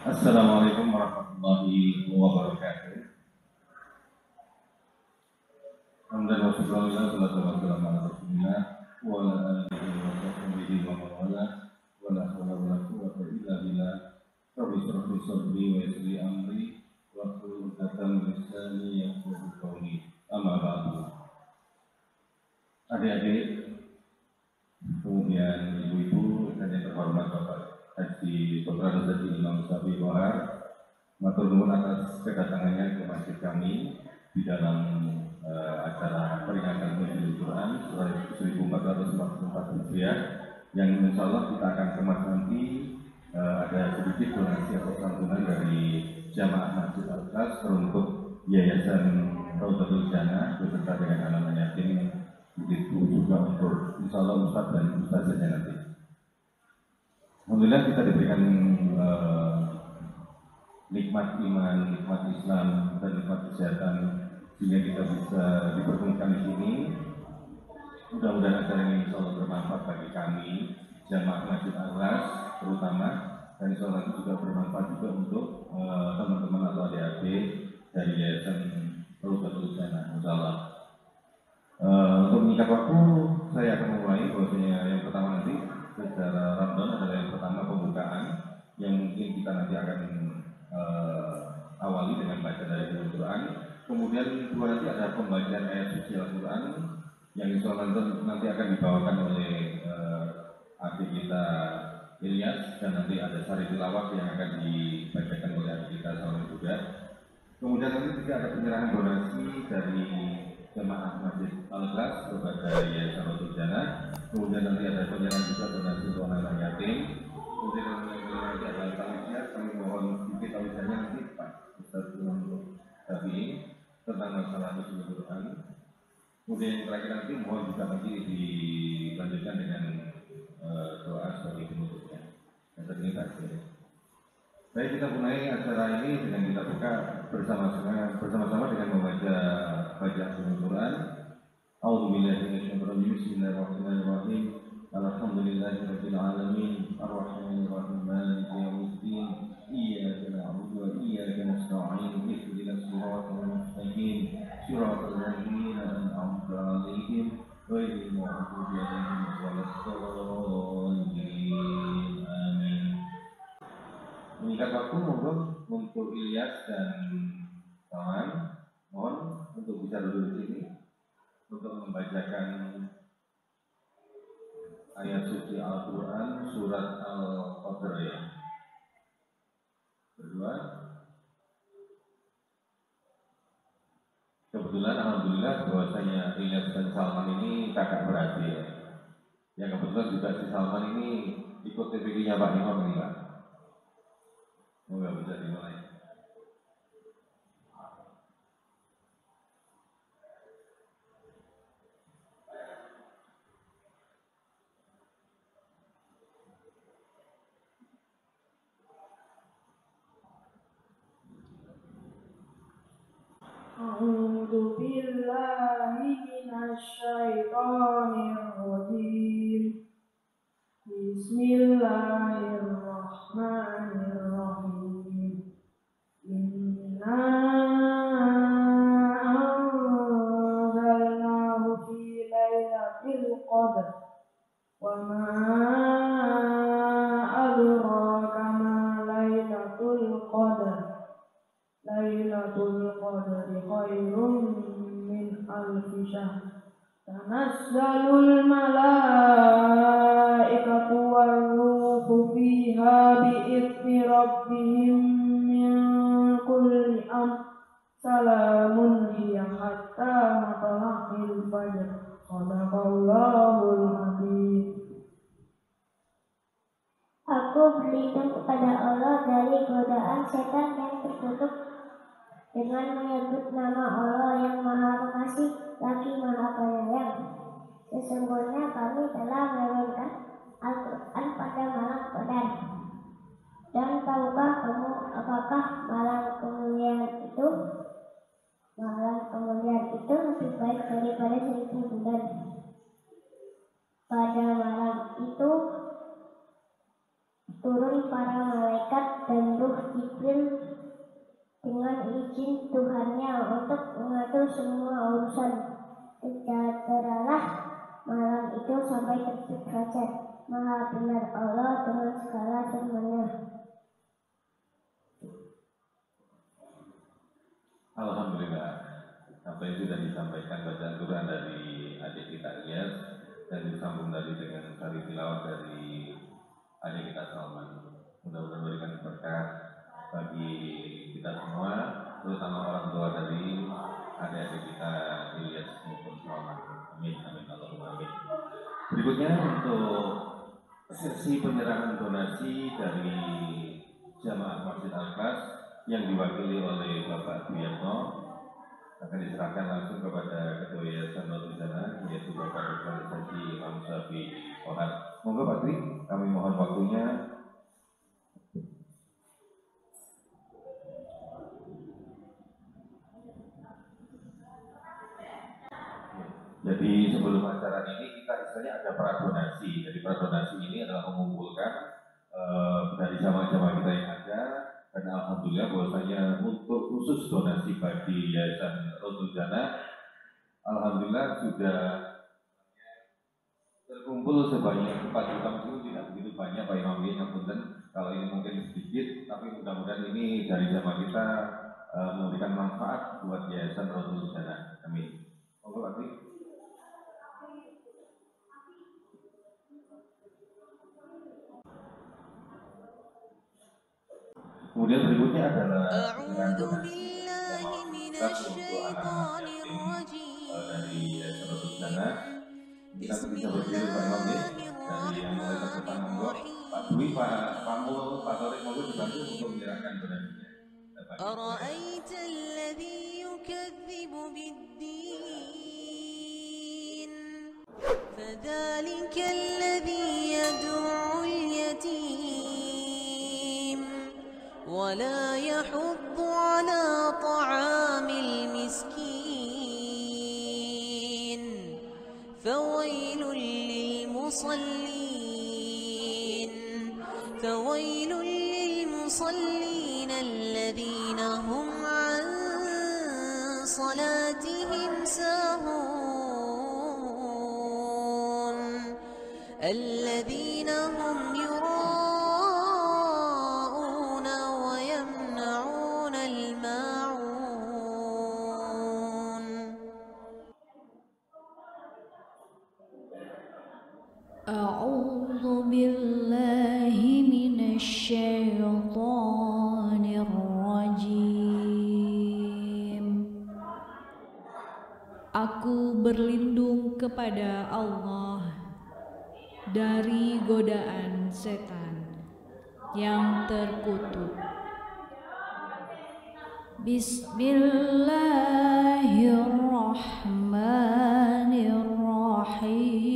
Assalamualaikum warahmatullahi wabarakatuh. Alhamdulillah wassalatu wassalamu ala Rasulillah wa ala alihi wa sahbihi wa man wala wa la hawla wa la quwwata illa billah. Rabbi shrah li sadri wa yassir li amri wa hlul 'uqdatam min lisani yafqahu qawli. Amma ba'du. Adik-adik, kemudian ibu-ibu dan yang terhormat Bapak Haji Putra Haji Imam Safi Wahar, matur nuwun atas kedatangannya ke masjid kami di dalam acara peringatan Maulidul Quran 1444 Hijriah yang insya Allah kita akan kemas nanti. Ada sedikit donasi atau santunan dari jamaah Masjid Al-Ikhlas untuk Yayasan Raudhatul Jannah beserta dengan anak-anak yatim, begitu juga untuk insya Allah Ustadz dan Ustazahnya nanti. Alhamdulillah kita diberikan nikmat iman, nikmat Islam, dan nikmat kesehatan sehingga kita bisa dipertemukan di sini. Mudah-mudahan acara ini insya Allah bermanfaat bagi kami jamaah Masjid Al-Ikhlas terutama, dan insya Allah juga bermanfaat juga untuk teman-teman atau adik-adik dari Yayasan Raudhatul Jannah. Insya Allah. Untuk mengikat waktu, saya akan memulai bahwasanya yang pertama nanti secara Ramadan adalah yang pertama pembukaan yang mungkin kita nanti akan awali dengan baca dari Al-Quran. Kemudian kedua nanti ada pembacaan ayat suci Al-Quran yang insya Allah nanti akan dibawakan oleh adik kita Ilyas, dan nanti ada sari tilawah yang akan dibacakan oleh adik kita Salman juga. Kemudian nanti juga ada penyerahan donasi dari jemaah Masjid Al-Ikhlas kepada Yayasan Raudhatul Jannah. Kemudian nanti ada penyerahan juga donasi untuk anak-anak yatim. Kemudian nanti ada tausiah, kami mohon sedikit tausiahnya nanti Pak Ustaz untuk ini tentang masalah Maulidul Quran. Kemudian yang terakhir nanti mohon juga nanti dilanjutkan dengan doa sebagai penutupnya. Yang terakhir kasih. Baik, kita mulai acara ini dengan kita buka bersama-sama dengan membaca bacaan Al-Quran. A'udzubillahi minasyaitonir rajim. Bismillahirrahmanirrahim. Alhamdulillahirabbil alamin. Arrahmanir rahim. Maliki yaumiddin. Iyyaka na'budu wa iyyaka nasta'in. Ihdinas siratal mustaqim. Siratal ladzina an'amta 'alaihim ghairil maghdubi 'alaihim waladdallin. Amin. Mengikat waktu untuk Ilyas dan kawan, mohon untuk bisa duduk di sini untuk membacakan ayat suci Al-Quran surat Al-Qadr ya. Berdua. Kebetulan alhamdulillah bahwasanya Ilyas dan Salman ini kakak beradik ya. Yang kebetulan juga si Salman ini ikut TPK-nya Pak Imam ini Pak. Moga bisa dimulai. A'udzu billahi minasy syaithanir rajim. Bismillahirrahmanirrahim. Inna anzalnahu fi lailatul qadr wa ma adraka ma lailatul qadr. Lailatul qadri khairun min alfi syahr. Tanazzalul malaikatu war-ruhu fiha bi'izni rabbihim min kulli amr. Salamun hiya hatta matla'il fajr. Shadaqallahul azim. Aku berlindung kepada Allah dari godaan setan yang terkutuk dengan menyebut nama Allah yang Maha Pengasih lagi Maha Penyayang. Sesungguhnya kami telah menurunkan Al-Quran pada malam Qadar. Dan tahukah kamu apakah malam kemuliaan itu? Malam kemuliaan itu lebih baik daripada 1000 bulan. Pada malam itu turun para malaikat dan Ruh Jibril dengan izin Tuhannya untuk mengatur semua urusan. Sejahteralah malam itu sampai terbit fajar. Maha benar Allah dengan segala firman-Nya. Alhamdulillah, apa yang sudah disampaikan bacaan Quran dari adik kita Ilyas dan disambung tadi dengan sari tilawah dari adik kita Salman. Mudah-mudahan memberikan berkah bagi kita semua, terutama orang tua dari adik-adik kita Ilyas maupun Salman. Amin, amin, Allahumma amin. Berikutnya untuk sesi penyerahan donasi dari Jamaah Masjid Al-Ikhlas yang diwakili oleh Bapak Duyatno akan diserahkan langsung kepada Ketua Yayasan Nurul-Jannah, yaitu Bapak Dr. Haji Imam Syafi'i Ohad. Monggo Pak Dwi, kami mohon waktunya. Jadi sebelum acara ini kita istilahnya ada pradonasi. Jadi pradonasi ini adalah mengumpulkan dari jamaah-jamaah kita yang ada. Dan alhamdulillah bahwasanya untuk khusus donasi bagi Yayasan Nurul-Jannah, alhamdulillah sudah terkumpul sebanyak 4 juta, meskipun tidak begitu banyak Pak Imam, ngapunten kalau ini mungkin sedikit, tapi mudah-mudahan ini dari jamaah kita memberikan manfaat buat Yayasan Nurul-Jannah. Amin. Monggo Pak Dwi. Kemudian berikutnya adalah A'udzu billahi minasy syaithanir rajim. dari Yayasan Nurul-Jannah. Kita bisa berdiri Pak Imam dari yang mulai terdepan, monggo Pak Dwi, Pak Mul, Pak Torik, monggo dibantu untuk menyerahkan donasinya. أرأيت الذي يكذب بالدين فذلك الذي يدعو اليتيم ولا يحض على طعام المسكين فويل للمصلين الذين هم عن صلاتهم ساهون الذين هم يراءون ويمنعون الماعون. أعوذ بالله من الشيطان الرجيم. Aku berlindung kepada Allah dari godaan setan yang terkutuk. Bismillahirrahmanirrahim.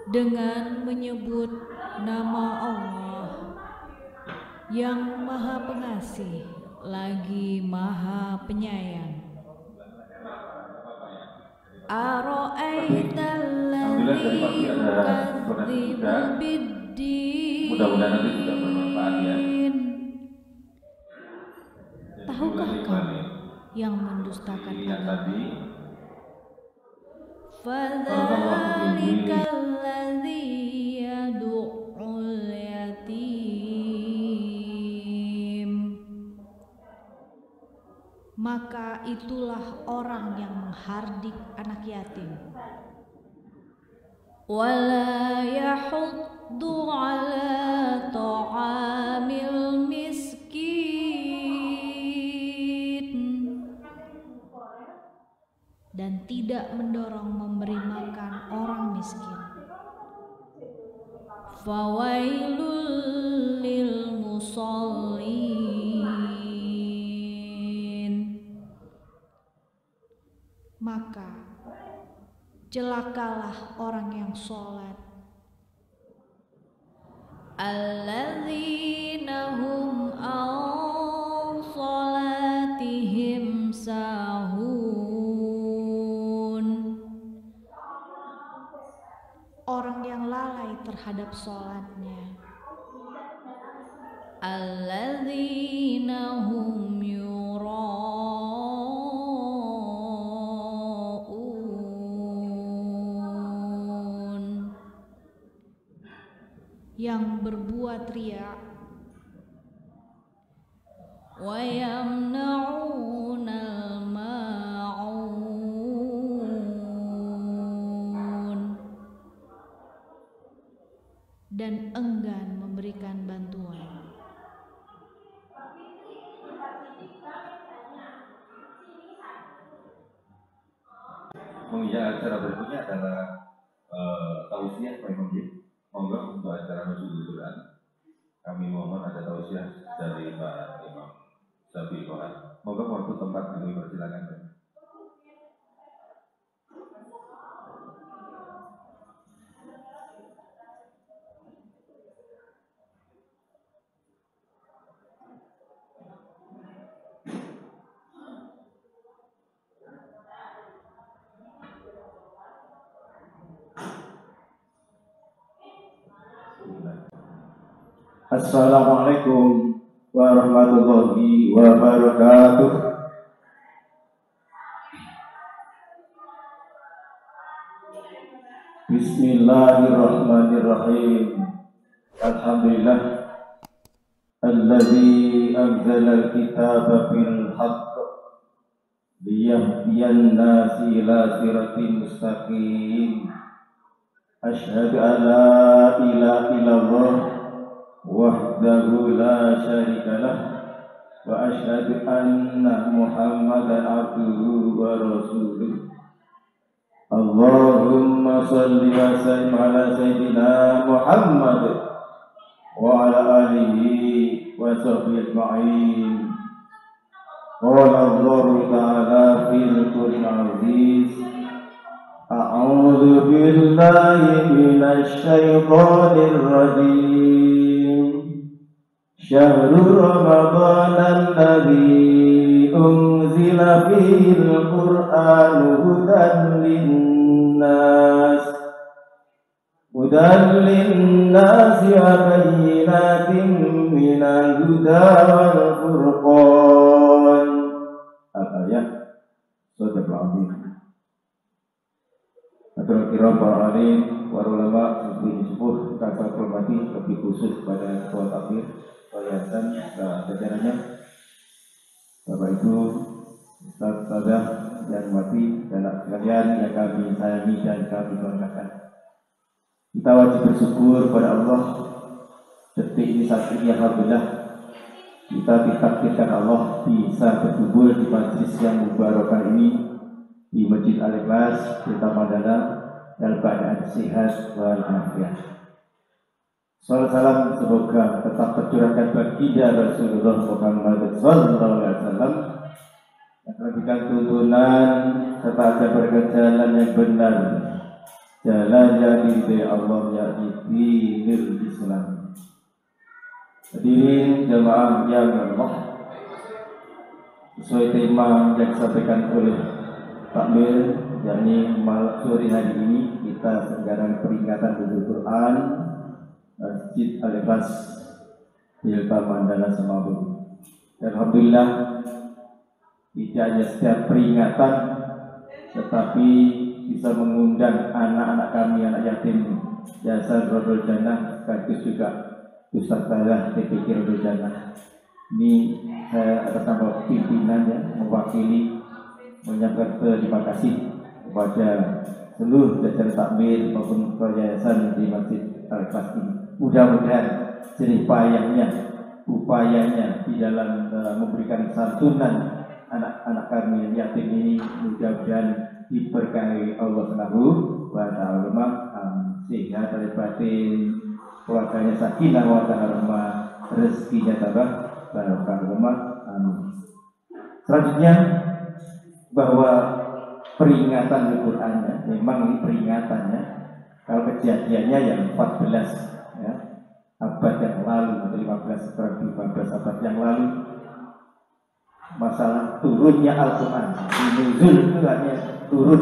Dengan menyebut nama Allah yang Maha Pengasih lagi Maha Penyayang. Ara'aitalladzi yukadzibu biddin. Mudah-mudahan nanti juga bermanfaat ya. Tahukah kamu yang mendustakan Yang agama? tadi Fadzalikal yad'ul yatim. Maka itulah orang yang menghardik anak yatim. Wala yahuddu ala ta'amil miskin. Dan tidak mendorong memberi makan orang miskin. Fawailul lil musallin. Maka celakalah orang yang sholat. Alladzina hum an sholatihim sahun. Orang yang lalai terhadap terhadap sholatnya. Alladzina hum yura'un, yang berbuat riya. Wa yamna'unal ma'un, dan enggan memberikan bantuan. Menginjak acara berikutnya adalah tausiah Pak Imam. Monggo untuk acara nuzul Quran. Kami mohon ada tausiah dari Pak Imam Syafi'i Quran. Monggo waktu tempat kami persilakan. Assalamualaikum warahmatullahi wabarakatuh. Bismillahirrahmanirrahim. Alhamdulillah alladzi anzala al-kitaba bil haqq liyahdiyan nasi ila siratin mustaqim. Asyhadu an la ilaha illallah wahdahu la syarikalah wa asyhadu anna Muhammadan abduhu wa rasuluh. Allahumma salli wa sallim ala sayyidina Muhammad wa ala alihi wa sahbihi ajma'in. Qala Allah ta'ala fil Qur'anil aziz, a'udzu billahi minasy syaithanir rajim. Syahrul Ramadan alladzi unzila fihil Qur'anu hudan linnas wa bayyinatin minal huda wal furqan. Al-ayat Surah Al-Azim. Atur kiram para alim, para ulama, sepuh kata hormati, lebih khusus pada ketua takmir yayasan dan jajarannya, Bapak Ibu, Ustaz Ustazah yang mati dan anak sekalian yang kami sayangi dan kami banggakan. Kita wajib bersyukur pada Allah. Detik ini saat ini alhamdulillah kita ditakdirkan Allah bisa berkumpul di majlis yang mubarakah ini di Masjid Al-Ikhlas Kota Madana dalam keadaan sehat walafiat. Salam salam semoga tetap tercurahkan baginda Rasulullah Muhammad sallallahu alaihi wasallam yang memberikan tuntunan serta ajaran jalan yang benar, jalan yang diridhai Allah, yakni dinul Islam. Hadirin jamaah yang Allah, sesuai tema yang disampaikan oleh takmir, yakni sore hari ini kita sekarang peringatan Nuzul Quran Masjid Al-Ikhlas Kota Madana Semabun. Alhamdulillah tidak hanya setiap peringatan tetapi bisa mengundang anak-anak kami, anak yatim Yayasan Rodol Jannah, sekaligus juga Ustaz Talah TPK Rodol Jannah. Ini saya atas nama pimpinan ya, mewakili menyampaikan terima kasih kepada seluruh jajaran takmir maupun yayasan di Masjid Al-Ikhlas ini. Mudah-mudahan jerih payahnya, upayanya di dalam memberikan santunan anak-anak kami yang yatim ini mudah-mudahan diberkahi Allah Subhanahu wa Ta'ala. Sehat dari batin, keluarganya sakinah wa ta'ala, rezekinya tambah barokah. Amin. Selanjutnya bahwa peringatan Al-Qur'an memang ini peringatannya. Kalau kejadiannya yang 14 ya, abad yang lalu atau 15 abad yang lalu, masalah turunnya Al-Quran. Nuzul itu artinya turun.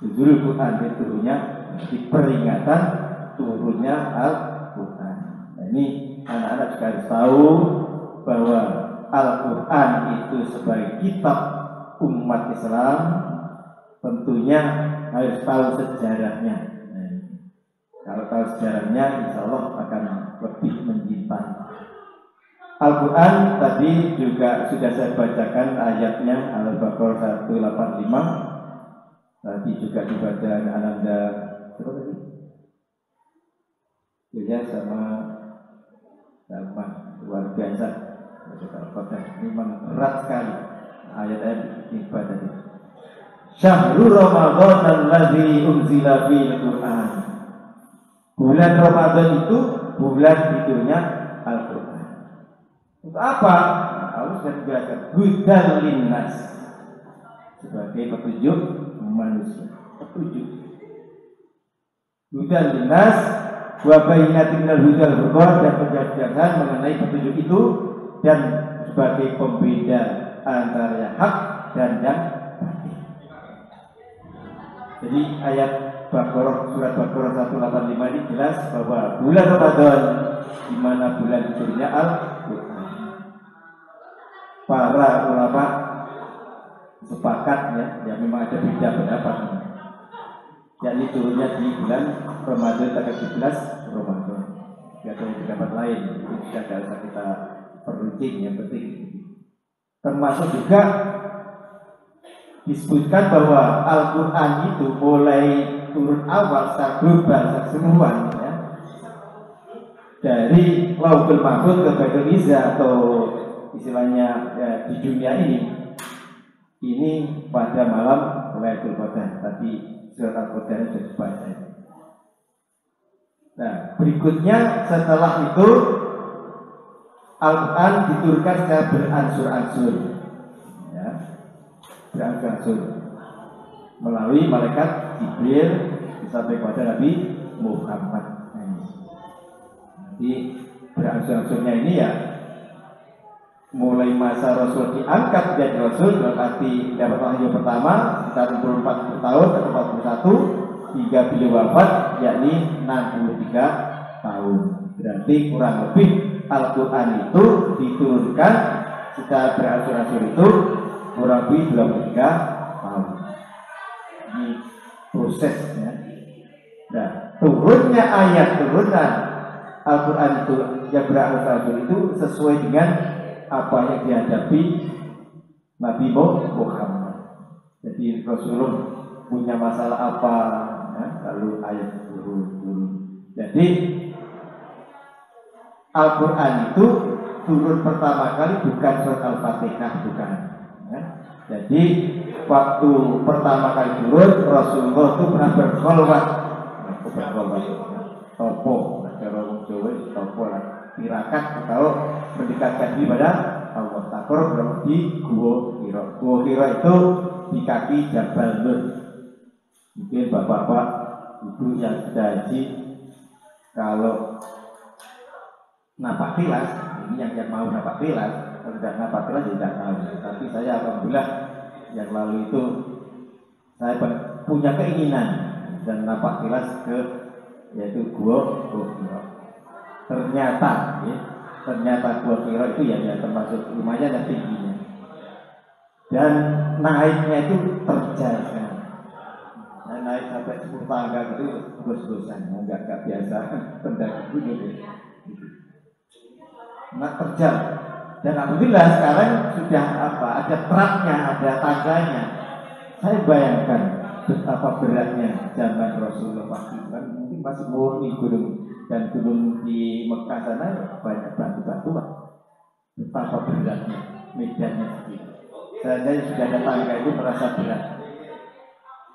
Nuzul Quran itu turunnya di peringatan turunnya Al-Quran. Nah, ini anak-anak juga harus tahu bahwa Al-Quran itu sebagai kitab umat Islam tentunya harus tahu sejarahnya. Nah, kalau tahu sejarahnya, insya Allah akan lebih mencintai. Al-Quran tadi juga sudah saya bacakan ayatnya Al-Baqarah 185. Tadi juga dibaca Ananda ya sama luar biasa. Ini memang berat sekali ayat-ayat ibadah ini. Syahrul Ramadan alladzi unzila fihi Al-Qur'an. Bulan Ramadan itu bulan hidupnya Al-Qur'an. Untuk apa? Allah sudah menjelaskan hudan linnas, sebagai petunjuk manusia. Petunjuk. Hudan linnas wa bayyinatin minal huda wal furqan, dan penjelasan mengenai petunjuk itu dan sebagai pembeda antara yang hak dan yang batil. Jadi ayat Baqarah, surat Baqarah 185 ini jelas bahwa bulan Ramadan di mana bulan turunnya Al-Quran. Para ulama sepakat ya memang ada beda pendapat, yakni turunnya di bulan Ramadan tanggal 17 Ramadan. Tidak ada pendapat lain, itu tidak usah kita perlucing, yang penting. Termasuk juga disebutkan bahwa Al-Quran itu mulai turun awal secara global, secara keseluruhan ya, dari Lauhul Mahfuz ke Baitul Izzah atau istilahnya ya, di dunia ini pada malam Lailatul Qadar. Tadi surat Al-Qadar sudah dibaca. Nah, berikutnya setelah itu Al-Quran diturunkan secara beransur-ansur ya, beransur-ansur melalui malaikat Jibril sampai kepada Nabi Muhammad. Jadi beransur-ansurnya ini ya mulai masa Rasul diangkat menjadi Rasul, berarti dapat wahyu pertama sekitar 64 tahun atau 41 hingga beliau wafat, yakni 63 tahun. Berarti kurang lebih Al-Quran itu diturunkan secara beransur-ansur itu kurang lebih 23 tahun. Ini prosesnya. Nah, turunnya ayat turunan Al-Quran itu yang beransur-ansur itu sesuai dengan apa yang dihadapi Nabi Muhammad. Jadi Rasulullah punya masalah apa ya, lalu ayat turun. Jadi Al-Quran itu turun pertama kali bukan surat Al-Fatihah, bukan ya. Jadi waktu pertama kali turun Rasulullah itu pernah berkholwat topo, cara orang Jawa topo lah, tirakat atau mendekatkan diri pada Allah. Takor berada di Gua Hira. Gua Hira itu di kaki Jabal Nur. Mungkin bapak-bapak ibu yang sudah haji, kalau napak tilas, ini yang mau napak tilas, kalau tidak napak tilas tidak tahu. Tapi saya alhamdulillah yang lalu itu saya punya keinginan dan napak tilas ke yaitu Gua Hira. Ternyata Gua Hira itu ya termasuk lumayan yang tingginya, dan naiknya itu terjal sekali. Naik sampai 10 tangga itu gos-gosan, nggak biasa pendaki gunung. Nah, terjal. Dan alhamdulillah sekarang sudah ada truknya, ada tangganya. Saya bayangkan betapa beratnya zaman Rasulullah waktu kan mungkin masih murni gunung, dan gunung di Mekah sana banyak batu-batuan. Betapa beratnya medannya seperti. Saya sudah ada tangga itu merasa berat.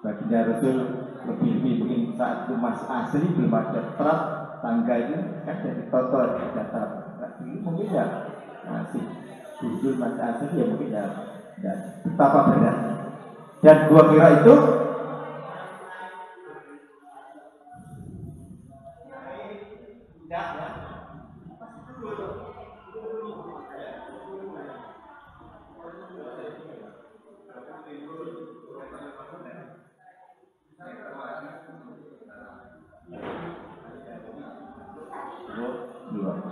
Baginda Rasul lebih mungkin saat itu masih asli, belum ada truk, tangga itu kan dari total datar. Mungkin ya masih jujur masih asli ya mungkin ya betapa beratnya. Dan Gua Hira itu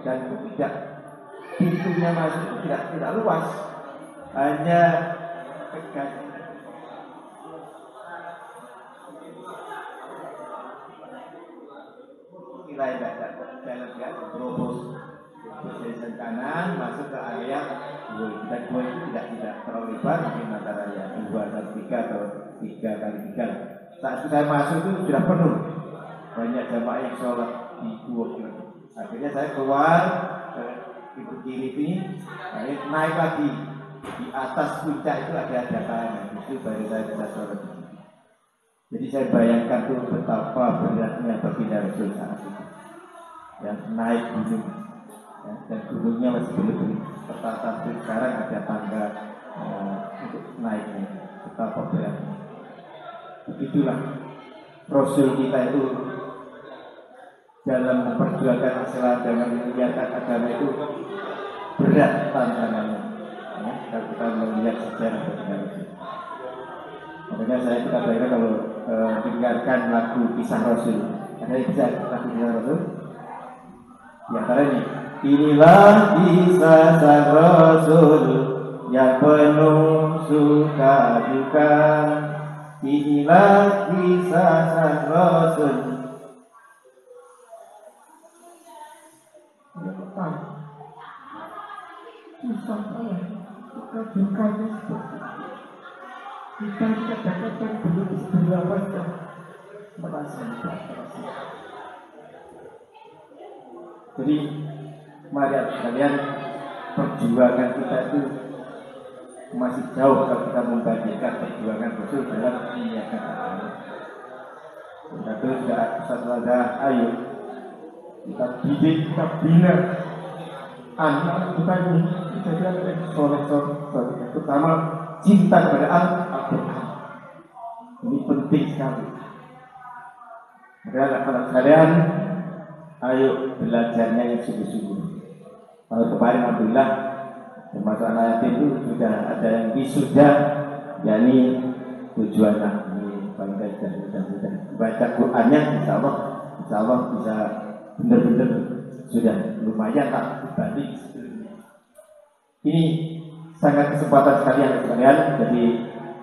dan tidak pintunya masuk itu tidak luas, hanya tegas. Nilai dalam terobos dari kanan masuk ke area dan dua itu tidak terlalu lebar, mungkin antara ya 2 dan 3 atau 3x3. Saat itu saya masuk itu sudah penuh, banyak jamaah yang sholat di dua. Akhirnya saya keluar ke pintu kiri ini, naik lagi di atas puncak itu ada dataran, itu baru saya bisa sholat. Jadi saya bayangkan tuh betapa beratnya baginda Rasul saat itu, yang naik gunung, ya, dan gunungnya masih belum tertata. Sekarang ada tangga untuk naiknya, betapa beratnya. Begitulah Rasul kita itu dalam memperjuangkan Islam, dengan menyiarkan agama itu berat tantangannya. Ya, kalau kita melihat sejarah baginda Rasul. Makanya saya kita bayangkan kalau dengarkan lagu kisah Rasul. Ada yang bisa lagu kisah Rasul? Di antara inilah kisah sang Rasul yang penuh suka duka. Inilah kisah sang Rasul. Kisah saya suka dukanya seperti kita katakan belum seberapa merasa. Jadi mari kalian, perjuangan kita itu masih jauh kalau kita membandingkan perjuangan Rasul dalam menyiarkan agama. Itu sudah satu ayo kita didik, kita bina anak kita ini jadi anak soleh, terutama cinta kepada Al-Quran. Ini penting sekali. Maka kalau kalian, ayo belajarnya yang sungguh-sungguh. Kalau kemarin alhamdulillah termasuk anak itu sudah ada yang wisuda, yakni tujuan ini bangga dan mudah-mudahan baca Qurannya, insya Allah bisa benar-benar sudah lumayan tak dibanding. Ini sangat kesempatan sekalian, jadi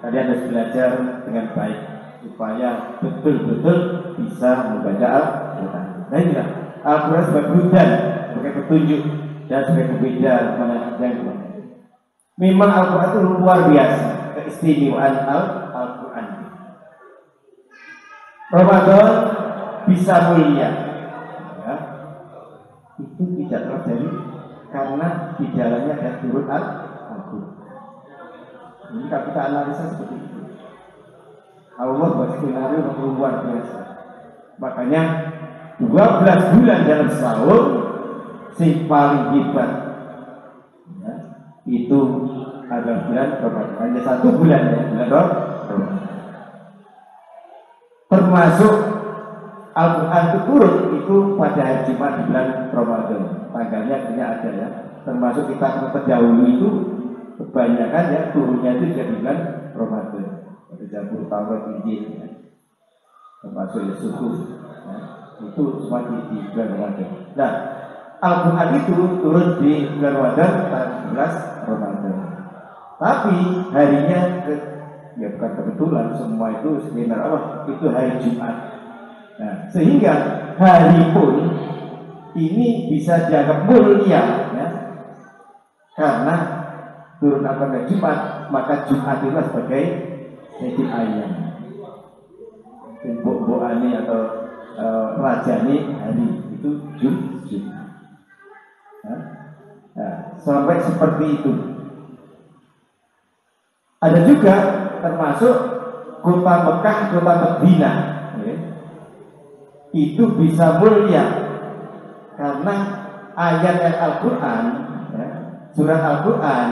kalian harus belajar dengan baik supaya betul-betul bisa membaca Al-Quran. Nah inilah Al-Quran sebagai hujan, sebagai petunjuk dan sebagai pembeda mana yang memang Al-Quran itu luar biasa keistimewaan Al-Quran. Ramadan bisa mulia, ya, itu tidak terjadi karena di dalamnya ada turun Al-Quran. Ini kalau kita analisa seperti itu, Allah buat skenario luar biasa. Makanya 12 bulan dalam setahun sing paling hebat, ya, itu adalah bulan Ramadan. Hanya 1 bulan ya, bulan Ramadan. Termasuk Al-Quran itu turun itu pada hari Jumat di bulan Ramadan. Tanggalnya punya ada ya. Termasuk kita terdahulu itu kebanyakan ya turunnya itu di bulan Ramadan. Pada Zabur, Taurat, Injil, ya. Termasuk Yesus, ya. Itu semua di bulan Ramadan. Nah, Al-Quran itu turun di bulan Ramadan, tanggal 11 Ramadan. Tapi harinya ya bukan kebetulan, semua itu sekitar Allah, itu hari Jumat. Nah, sehingga hari pun ini bisa dianggap mulia, ya, karena turun pada Jumat, maka Jumat itu sebagai jadi ayam, bok-bokani atau rajani hari itu Jumat. Nah, sampai seperti itu. Ada juga termasuk kota Mekah, kota Madinah, ya, itu bisa mulia karena ayat Al-Quran, ya, surat Al-Quran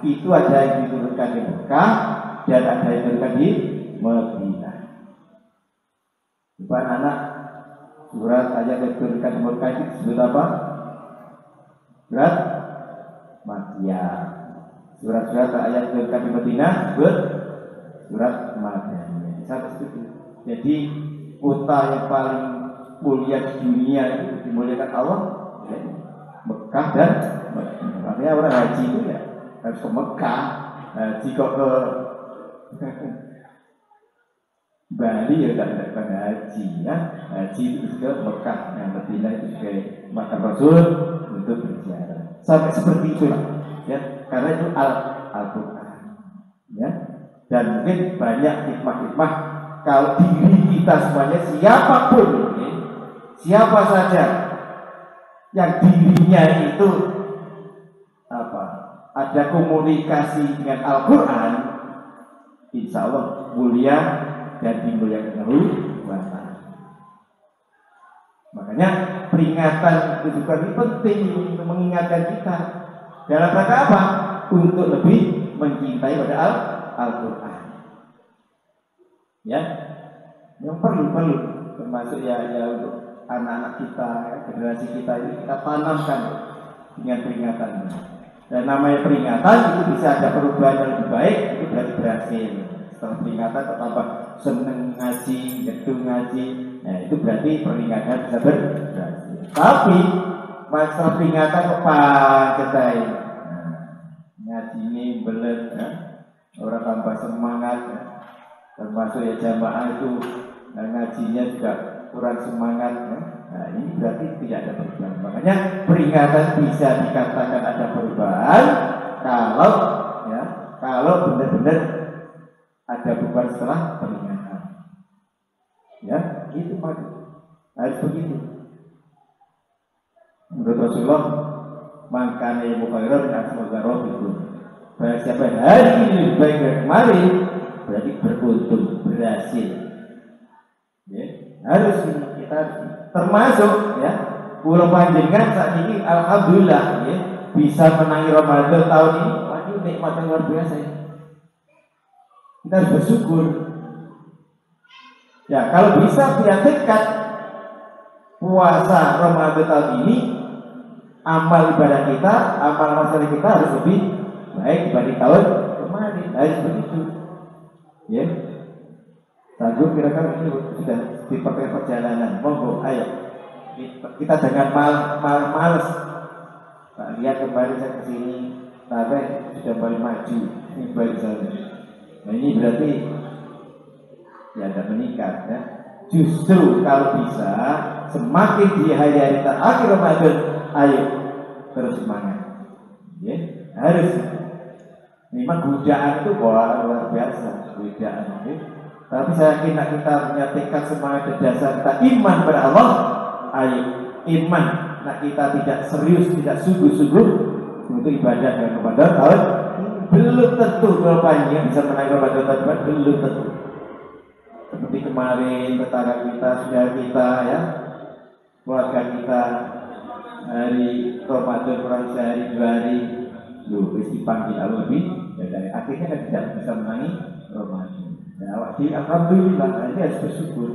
itu ada yang diturunkan di Mekah dan ada yang diturunkan di Madinah. Bukan anak, surat ayat yang diturunkan di Mekah itu disebut apa? Surat Makkiyah. Surat-surat ayat yang diturunkan di Madinah disebut surat Madaniyah. Sampai seperti itu. Jadi kota yang paling mulia di dunia itu dimuliakan Allah, ya, Mekah dan makanya orang haji itu ya harus ke Mekah. Haji kok ke Bali ya tidak haji ya. Haji itu ke Mekah, yang Madinah itu ke makam Rasul untuk berziarah. Sampai seperti itulah ya, karena itu Al-Quran ya. Dan mungkin banyak hikmah-hikmah kalau diri kita semuanya siapapun ya, siapa saja yang dirinya itu ada komunikasi dengan Al-Quran, insya Allah mulia dan dimuliakan Allah. Makanya peringatan kehidupan ini penting untuk mengingatkan kita dalam rangka apa? Untuk lebih mencintai pada Al-Quran. Ya, yang perlu termasuk ya untuk anak-anak kita, generasi kita ini kita tanamkan dengan peringatan. Dan namanya peringatan itu bisa ada perubahan yang lebih baik, itu berarti berhasil. Setelah peringatan tambah seneng ngaji, gedung ngaji, nah itu berarti peringatan bisa berhasil. Tapi masalah peringatan kepancetai, ngaji ini belet, ya. Orang tambah semangat, ya. Termasuk ya jamaah itu ngajinya juga kurang semangat, ya. Nah ini berarti tidak ada perubahan. Makanya peringatan bisa dikatakan ada perubahan kalau benar-benar ada perubahan setelah peringatan. Ya, itu harus begitu. Menurut Rasulullah, makanya yang mukhairan asma'ul itu. Barang siapa hari ini lebih baik dari kemarin, berarti beruntung, berhasil. Ya, harus kita termasuk ya pulau panjenengan saat ini alhamdulillah ya bisa menangi Ramadan tahun ini. Wah, ini nikmat yang luar biasa ya. Kita harus bersyukur. Ya, kalau bisa punya tekad puasa Ramadan tahun ini, amal ibadah kita, amal masalah kita harus lebih baik dibanding tahun kemarin. Harus begitu. Ya. Sanggup kira-kira ini sudah di perjalanan. Monggo, ayo kita jangan malas. Nah, lihat kembali saya kesini, tapi sudah balik maju, ini balik saja. Nah ini berarti ya ada meningkat ya. Justru kalau bisa semakin di hari-hari terakhir Ramadan, ayo terus semangat. Ya, harus. Memang godaan itu luar biasa, godaan. Ya. Tapi saya yakin kita punya tekad semangat dan dasar kita iman pada Allah. Ayo iman. Nah kita tidak serius, tidak sungguh-sungguh untuk ibadah dengan Ramadan tahun belum tentu kalau panjang bisa menaik Ramadan tahun belum tentu. Seperti kemarin tetangga kita, saudara kita ya, keluarga kita hari Ramadan kurang sehari 2 hari, dipanggil Allah lebih dari akhirnya kan tidak bisa menaik Ramadan. Nah, alhamdulillah ini harus bersyukur.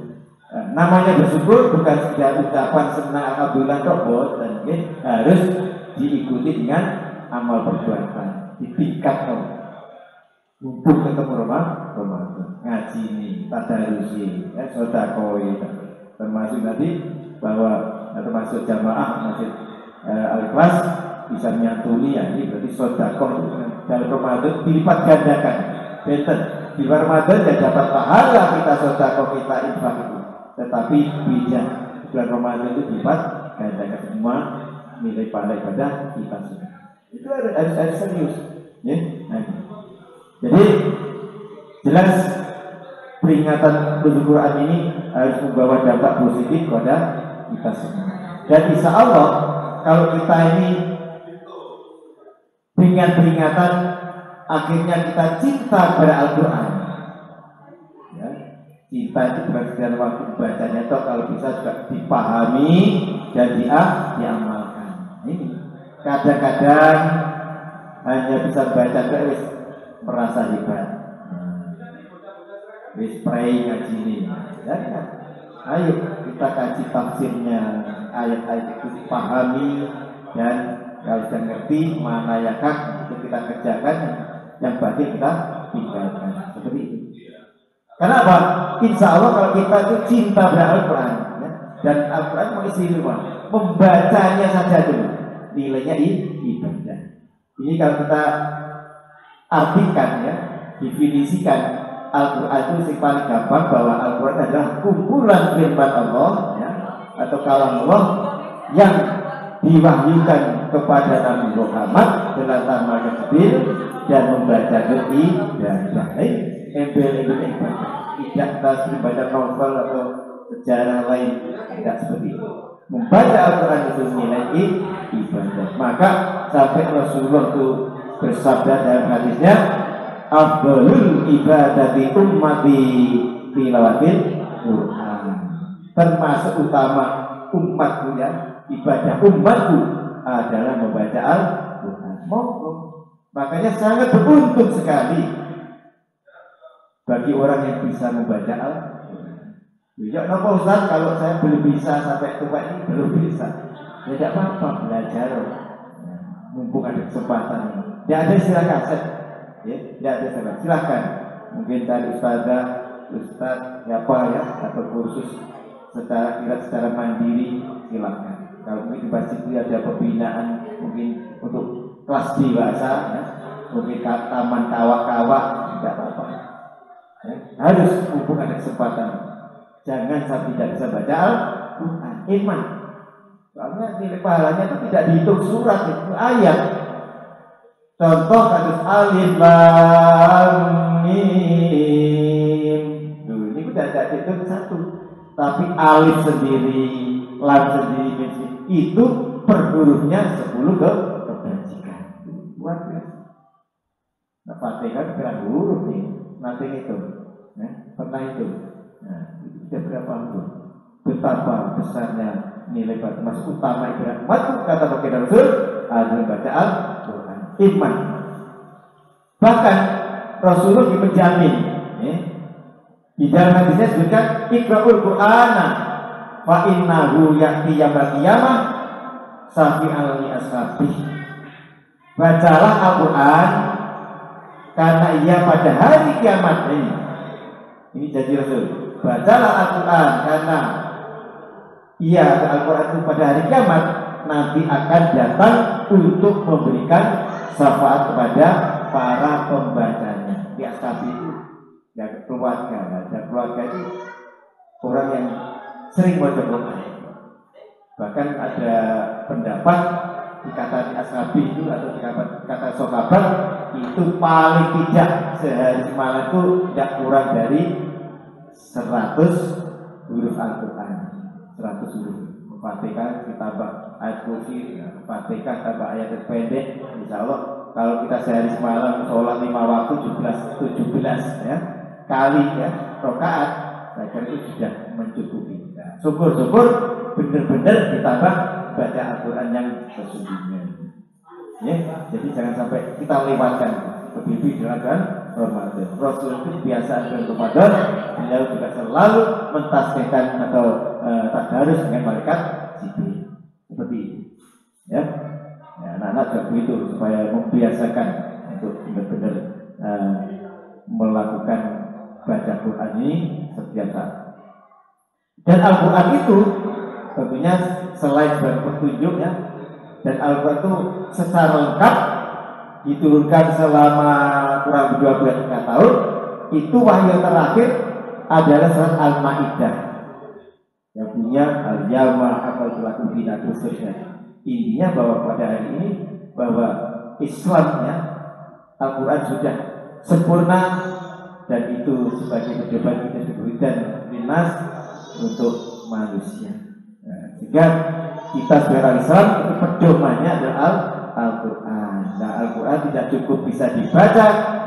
Namanya bersyukur bukan sekedar ucapan senang alhamdulillah robot, dan harus diikuti dengan amal perbuatan. Ditingkatkan. Mumpung ketemu Ramadan, ngaji ini, tadarrusi, sedekah, termasuk tadi bahwa termasuk jamaah masjid Al-Ikhlas bisa menyantuni ya, ini berarti sedekah dalam Ramadan dilipat gandakan. Betul. Di Ramadan dan dapat pahala kita sedekah, kita infak itu. Tetapi bijak bulan Ramadan itu dilipat gandakan semua nilai pahala ibadah kita semua. Itu harus serius. Ya. Nah, jadi jelas peringatan Nuzul Quran ini harus membawa dampak positif kepada kita semua. Dan insya Allah kalau kita ini dengan peringatan akhirnya kita cinta kepada Al-Quran. Ya, cinta itu bukan sekedar waktu bacanya, atau kalau bisa juga dipahami dan diamalkan. Ini kadang-kadang hanya bisa baca terus merasa hebat. Wis pray ngaji ini. Ya, ya. Ayo kita kaji tafsirnya, ayat-ayat itu dipahami, dan kalau sudah ngerti mana yang hak itu kita kerjakan, yang batin kita tinggalkan. Seperti itu. Kenapa? Insya Allah kalau kita itu cinta pada Al-Quran, ya, dan Al-Quran mengisi rumah, membacanya saja dulu. nilainya ibadah. Ini kalau kita artikan ya, definisikan Al-Quran itu yang paling gampang bahwa Al-Quran adalah kumpulan firman Allah ya, atau kalam Allah yang diwahyukan kepada Nabi Muhammad dalam tangan Jibril dan membaca ibadah. Embel-embel ibadah. Tidak kita baca novel atau sejarah lain, tidak seperti itu. Membaca Al-Quran itu nilai ibadah. Maka sampai Rasulullah itu bersabda dalam hadisnya, afdhalul ibadati ummati tilawatil Quran. Termasuk utama umatku ya, ibadah umatku adalah membaca Al-Quran. Makanya sangat beruntung sekali bagi orang yang bisa membaca Al-Quran. Ya, kenapa Ustaz kalau saya belum bisa sampai tua ini belum bisa? Ya tidak apa-apa, belajar. Mumpung ada kesempatan. Tidak ada istilah kaset. Ya, tidak ada istilah. Silahkan. Mungkin cari ustaz siapa ya, atau kursus secara mandiri, silahkan. Kalau mungkin di masjid ada pembinaan mungkin untuk kelas dewasa, ya. Mungkin taman kawak-kawak, tidak apa-apa. Ya, harus mumpung ada kesempatan. Jangan sampai tidak bisa baca Al-Quran. Iman. Soalnya nilai pahalanya itu tidak dihitung surat, itu ayat. Contoh kasus alif lam mim. Ini tidak dihitung satu. Tapi alif sendiri, lam sendiri, mim sendiri, itu per hurufnya 10 kebajikan. Buat biasa. Nah, Fatihah berapa huruf nih? Nanti itu, pernah itu. Nah, itu sudah berapa huruf? Betapa besarnya nilai masuk utama ibadah umat, kata baginda Rasul adalah baca Al-Quran. Iman. Bahkan Rasulullah menjamin, di dalam hadisnya disebutkan iqra'ul Qur'ana fa innahu ya'ti yaumil qiyamah safi'an li ashabih. Bacalah Al-Quran karena ia pada hari kiamat ini janji Rasul. Bacalah Al-Quran karena ia Al-Quran itu pada hari kiamat Nabi akan datang untuk memberikan syafaat kepada para pembacanya. Di ashabi itu yang keluarga, dan keluarga itu orang yang sering baca Quran. Bahkan ada pendapat dikata di ashabi itu atau dikata sahabat itu paling tidak sehari semalam itu tidak kurang dari 100 huruf Al-Quran. 100 huruf Fatihah ditambah ayat kursi, Fatihah tambah ayat pendek. Insya Allah kalau kita sehari semalam sholat 5 waktu 17 ya kali ya rakaat, saya kira itu sudah mencukupi. Nah, syukur-syukur benar-benar ditambah baca Al-Quran yang sesungguhnya. Ya, jadi jangan sampai kita lewatkan lebih dengan Ramadan. Rasul itu biasa dengan Ramadan, beliau juga selalu mentasbihkan atau tadarus dengan malaikat Jibril. Seperti itu. Ya, anak-anak juga begitu supaya membiasakan untuk benar-benar melakukan baca Quran ini setiap saat. Dan Al-Quran itu tentunya selain sebagai petunjuk ya, dan Al-Quran itu secara lengkap diturunkan selama kurang lebih 2 tahun. Itu wahyu terakhir adalah surat Al-Maidah yang punya al-yawma akmaltu dinakum seterusnya. Intinya bahwa pada hari ini bahwa Islamnya Al-Quran sudah sempurna, dan itu sebagai pedoman kita diberikan dinas untuk manusia. Nah, sehingga kita sebagai Islam itu pedomannya adalah Al-Quran. Nah, Al-Quran tidak cukup bisa dibaca,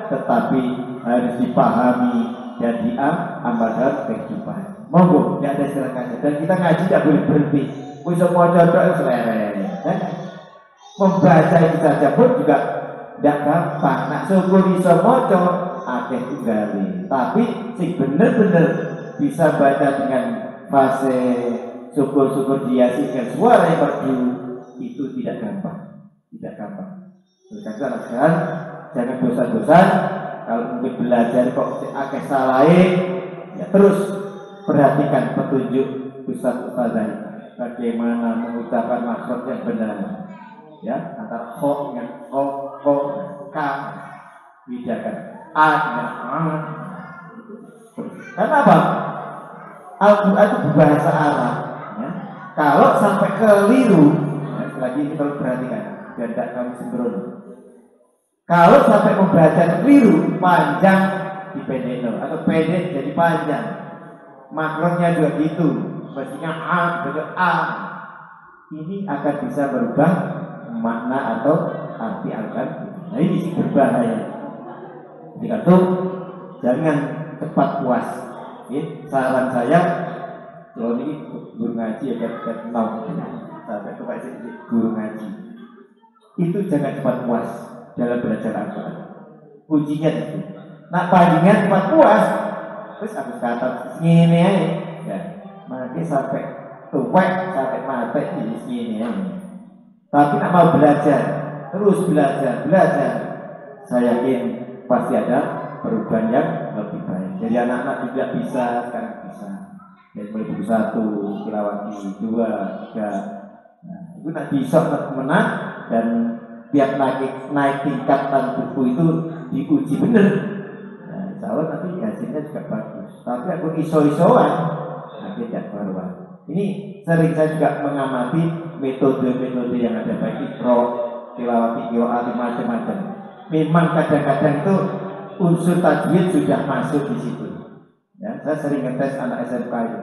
tetapi harus dipahami dan diamalkan kehidupan. Monggo, tidak ada istilah kaca. Dan kita ngaji tidak boleh berhenti. Bisa mau contoh selera. Membaca itu saja pun juga tidak gampang. Nak syukur bisa moco, akeh tunggali. Tapi sing bener-bener bisa baca dengan fase syukur-syukur dihiasi dengan suara yang merdu, itu tidak gampang. Tidak gampang. Karena sekarang jangan bosan-bosan. Kalau mungkin belajar kok akeh salahin, ya terus perhatikan petunjuk ustaz-ustazah bagaimana mengucapkan makhraj yang benar. ya, antara kho dengan ko, k, bedakan a dengan a. Karena apa? Al-Quran itu bahasa Arab. Ya. Kalau sampai keliru, ya, lagi kita perhatikan, biar tidak kamu sembrono. Kalau sampai membaca keliru, panjang dipendek atau pendek jadi panjang. Makronnya juga gitu, mestinya a jadi a. Ini akan bisa berubah makna atau arti Al-Quran. Nah ini sih berbahaya. Jadi itu jangan cepat puas. Ini saran saya, kalau ini guru ngaji ya kan mau sampai kepada guru ngaji itu jangan cepat puas dalam belajar Al-Quran. Kuncinya itu. Nak panjangnya cepat puas, terus aku kata ini aja, ya, makanya sampai tuwek sampai mati ini aja. Tapi nak mau belajar, terus belajar, saya yakin pasti ada perubahan yang lebih baik. Jadi anak-anak juga bisa, sekarang bisa. Dari mulai buku 1, tilawati 2, 3. Nah, itu nak bisa menang dan tiap naik tingkatan buku itu diuji benar. Nah, insya Allah nanti hasilnya juga bagus. Tapi aku iso-isoan, nanti tidak karuan. Ini sering saya juga mengamati metode-metode yang ada baik ikro, tilawati, qiraat, macam-macam. Memang kadang-kadang itu unsur tajwid sudah masuk di situ. Ya, saya sering ngetes anak SMK itu.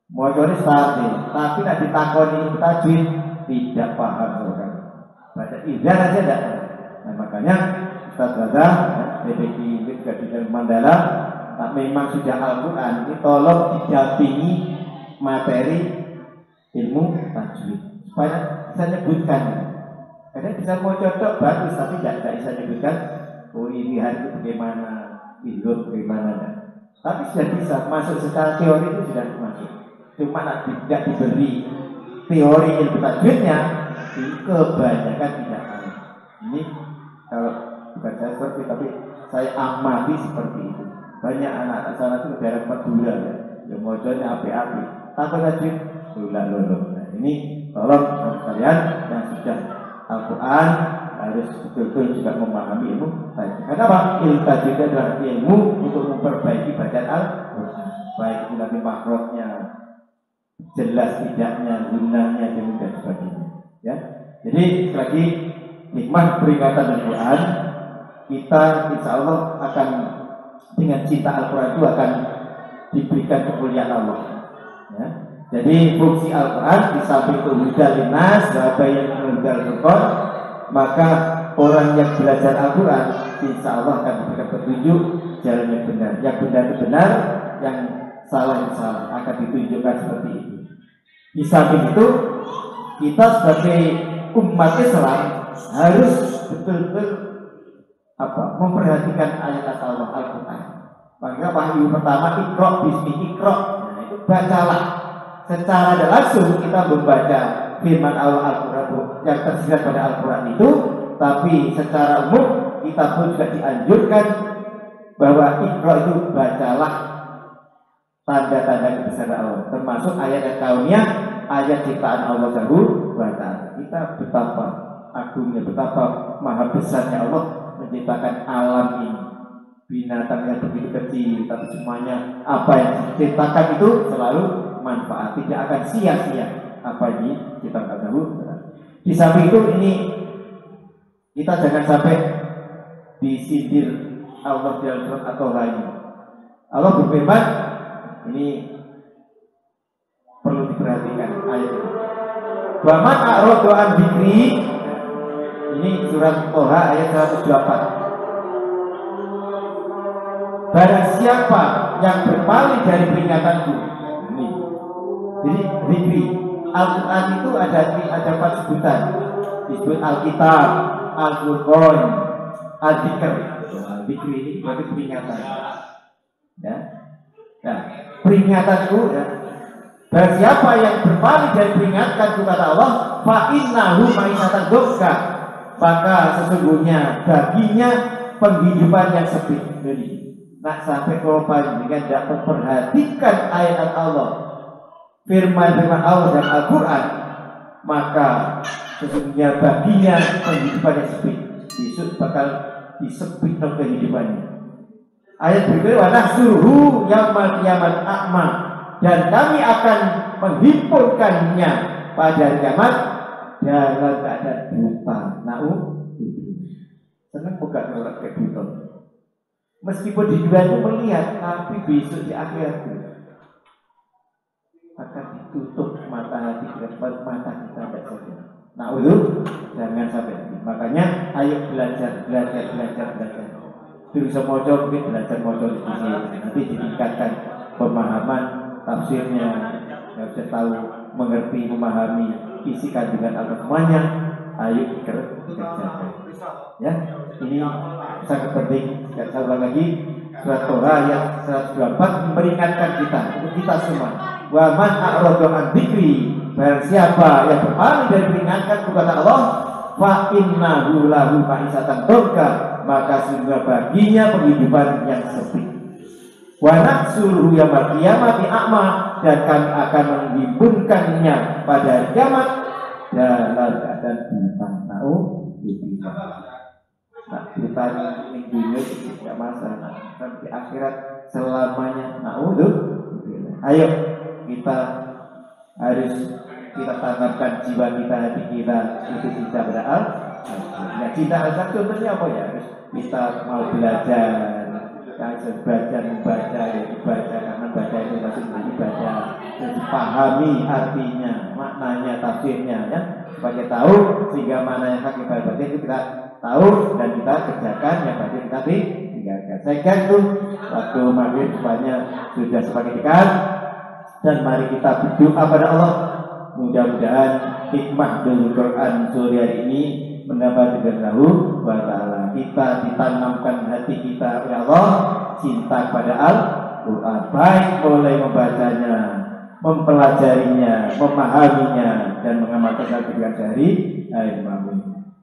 Motornya stabil, tapi nak ditakoni tajwid tidak paham orang. Baca izah aja tidak. Nah, makanya Ustaz Raza, DPD juga di Mandala, memang sudah Al-Quran ini tolong didampingi materi ilmu tajwid supaya bisa nyebutkan. Kadang bisa mau cocok bagus, tapi tidak bisa nyebutkan. Oh ini hari itu bagaimana, hidup bagaimana. Tapi sudah bisa masuk secara teori itu sudah masuk. Cuma tidak diberi teori ilmu tajwidnya, kebanyakan tidak tahu. Ini kalau bukan saya seperti, tapi saya amati seperti itu. Banyak anak-anak sana itu daerah Madura ya, yang mojonya api-api. Takut tajwid, lulak. Nah, ini tolong kalian yang sudah Al-Quran harus betul-betul juga memahami ilmu tajwid. Karena apa? Ilmu tajwid adalah ilmu untuk memperbaiki bacaan Al-Quran. Baik itu nanti makrotnya, jelas tidaknya, gunanya, dan sebagainya. Ya, jadi lagi nikmat peringatan Al-Quran, kita insya Allah akan dengan cinta Al-Quran itu akan diberikan kemuliaan Allah. Ya. Jadi fungsi Al-Quran di samping itu hudal linnas, wabayan hudal furqan, maka orang yang belajar Al-Quran insya Allah akan diberikan petunjuk jalan yang benar. Yang benar itu benar, yang salah akan ditunjukkan seperti itu. Di samping itu kita sebagai umat Islam harus betul-betul memperhatikan ayat Allah Al-Quran. Maka wahyu pertama ikro bismi ikro, nah itu bacalah. Secara tidak langsung kita membaca firman Allah Al-Quran yang tersirat pada Al-Quran itu, tapi secara umum kita pun juga dianjurkan bahwa ikro itu bacalah tanda-tanda kebesaran Allah, termasuk ayat kauniyah, ayat ciptaan Allah Subhanahu wa Ta'ala. Kita betapa agungnya, betapa maha besarnya Allah menciptakan alam ini. Binatang yang begitu kecil, tapi semuanya apa yang diciptakan itu selalu manfaat, tidak akan sia-sia apa ini kita tahu. Di samping itu ini kita jangan sampai disindir Allah dalam surat atau lain. Allah berfirman, ini perlu diperhatikan ayat ini. Wa man a'rada an dzikri, ini surat Toha ayat 124. Barang siapa yang berpaling dari peringatanku, ini. Jadi dzikri, Al-Quran itu ada 4 sebutan. Disebut Alkitab, Al-Furqan, Al-Dzikr. Dzikri ini berarti peringatan. Ya. Nah, peringatanku ya. Barang siapa yang berpaling dari peringatanku kata Allah, fa innahu ma'isatan dzokka, maka sesungguhnya baginya penghidupan yang sempit. Jadi, nak sampai korban dengan tidak memperhatikan ayat Allah, firman Allah dan Al-Quran, maka sesungguhnya baginya penghidupan yang sempit, besok bakal disempit kehidupannya. Ayat berikutnya, wa nahsyuruhu yaumal qiyamah a'ma, dan kami akan menghimpunkannya pada hari kiamat dalam keadaan buta. Senang bukan orang kayak buta. Meskipun di dunia itu melihat, tapi besok di akhirat akan ditutup mata hati kita, mata kita tidak saja. Jangan sampai. Makanya ayo belajar. Bisa moco mungkin belajar moco di sini. Nanti ditingkatkan pemahaman tafsirnya, bisa tahu, mengerti, memahami isi kandungan Allah semuanya. Ayo dikerjakan. Ya, ini sangat penting. Saya ulang lagi, surat Toha ayat 124 memperingatkan kita, untuk kita semua. Wa man a'rada an dzikri, barang siapa yang berpaling dari peringatan kepada Allah, fa innahu lahu ma'isatan dhanka, maka sungguh baginya penghidupan yang sempit. Wa nahsyuruhu yaumal qiyamati a'ma, dan kami akan menghimpunkannya pada hari kiamat dalam keadaan buta. Buta ini dunia tidak masalah, sampai akhirat selamanya. Ayo kita harus kita tanamkan jiwa kita, hati kita untuk cinta pada Allah. Nah, cinta Allah contohnya apa ya? Kita mau belajar, membaca, karena baca itu maksudnya ibadah, terus pahami artinya, maknanya, tafsirnya, ya, supaya tahu, sehingga mana yang hak ibadah itu kita tahu dan kita kerjakan, yang berarti kita tinggalkan. Saya kira itu waktu maghrib rupanya sudah semakin dekat, dan mari kita berdoa pada Allah. Mudah-mudahan hikmah dari Quran sore hari ini mendapat Allah wa ta'ala. Kita ditanamkan hati kita oleh Allah cinta pada Al-Quran, baik mulai membacanya, mempelajarinya, memahaminya, dan mengamalkan dengan dari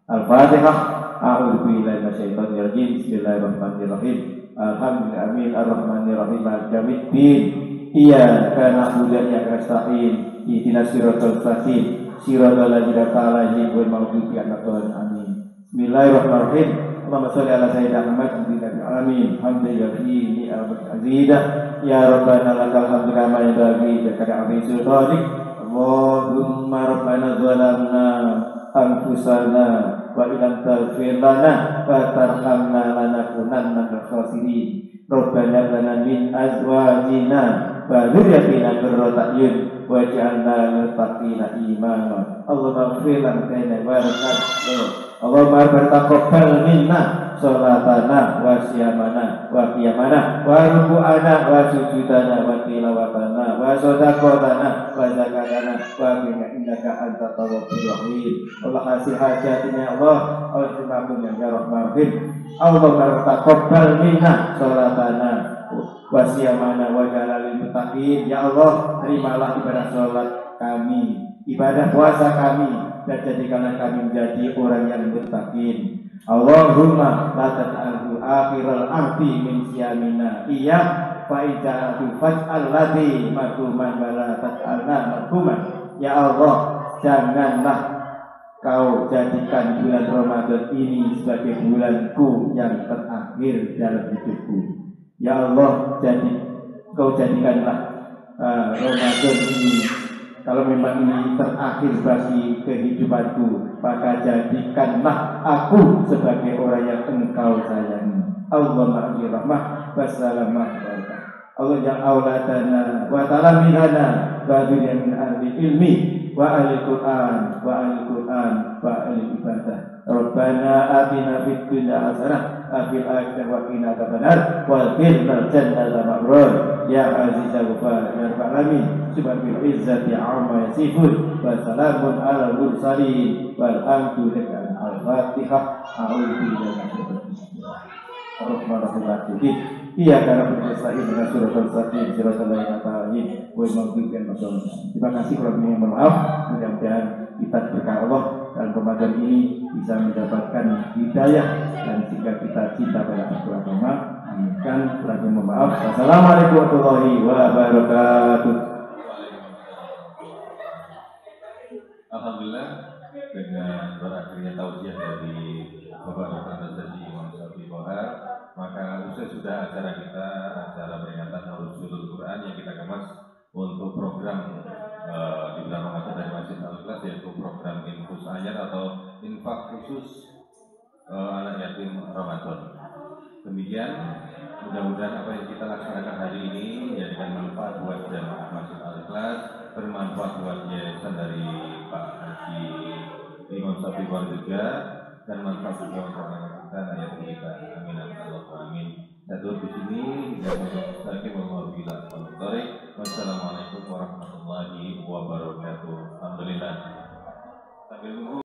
Al-Fatihah. A'udzubillahi minasyaitonir rajim. Bismillahirrahmanirrahim. Alhamdulillah arrahmanirrahim maliki yaumiddin. Iyyaka na'budu wa iyyaka nasta'in. Ihdinas siratal mustaqim. Siratal ladzina an'amta 'alaihim ghairil maghdubi 'alaihim. Amin. Bismillahirrahmanirrahim. Allahumma shalli ala sayyidina Muhammad amin. Hamdalillahi al-azidah. Ya Rabbana lakal hamdu kama yanbaghi li jalali sultanik. Allahumma rabbana zalamna anfusana wa illam taghfir lana wa tarhamna lanakunanna minal khasirin. Rabbana lana min azwajina wa dzurriyyatina qurrata a'yun waj'alna lil muttaqina imama. Allahumma ighfir lana wa warhamna. Allahumma taqabbal minna sholatana wa siyamana wa qiyamana wa ruku'ana wa sujudana wa tilawatana wa shadaqatana wa zakatana wa bina innaka anta tawwabur rahim. Allah hasil hajatina Allah, Allah ya rahman rahim. Allahumma taqabbal minna sholatana wa siyamana wa jalal muttaqin. Ya Allah, terimalah ibadah sholat kami, ibadah puasa kami, dan jadikanlah kami menjadi orang yang bertakin. Allahumma la taj'alhu akhiral ahdi min siyamina iya fa ija'atu faj'al ladhi makuman wa la taj'alna makuman. Ya Allah, janganlah kau jadikan bulan Ramadan ini sebagai bulanku yang terakhir dalam hidupku. Ya Allah, kau jadikanlah Ramadan ini, kalau memang ini terakhir bagi kehidupanku, maka jadikanlah aku sebagai orang yang engkau sayangi. Allahumma akhir rahmah wassalamah barakah. Allah yang auladana wa talamilana wa dunia min ahli ilmi wa ahli Quran wa ahli Quran wa ahli ibadah. Rabbana atina fid dunya hasanah wa fil akhirati wa qina adzabannar wa qina jannata ma'rur. Ya aziz al-ghafar ya rabbal alamin. Subhanal izzati amma yasifun wa salamun ala mursalin walhamdulillahi. Al-Fatihah. A'udzu billahi Bismillahirrahmanirrahim. Iya karena bersaing dengan suratul Fatihah, suratul Al-Fatihah, wa maghfirkan masalah. Terima kasih kalau yang bermaaf. Mudah-mudahan kita berkah Allah dalam Ramadan ini bisa mendapatkan hidayah dan jika kita cinta pada agama. Aminkan, kurang maaf. Wassalamualaikum warahmatullahi wabarakatuh. Alhamdulillah. dengan berakhirnya tausiah dari Bapak Dr. Anastasi Imam Syafi'i Kohar, maka usai sudah acara kita, acara peringatan Nurul Quran yang kita kemas untuk program di bulan Ramadan dari Masjid Al-Ikhlas, yaitu program infus ayat atau infak khusus anak yatim Ramadan. Demikian, mudah-mudahan apa yang kita laksanakan hari ini menjadikan manfaat buat jamaah Masjid Al-Ikhlas, bermanfaat buat yayasan dari Pak Haji Imam Syafi'i Kohar juga, dan manfaat juga untuk anak kita, anak kita. Amin, amin. Saya tutup di sini. Wassalamualaikum warahmatullahi wabarakatuh. Alhamdulillah. Sambil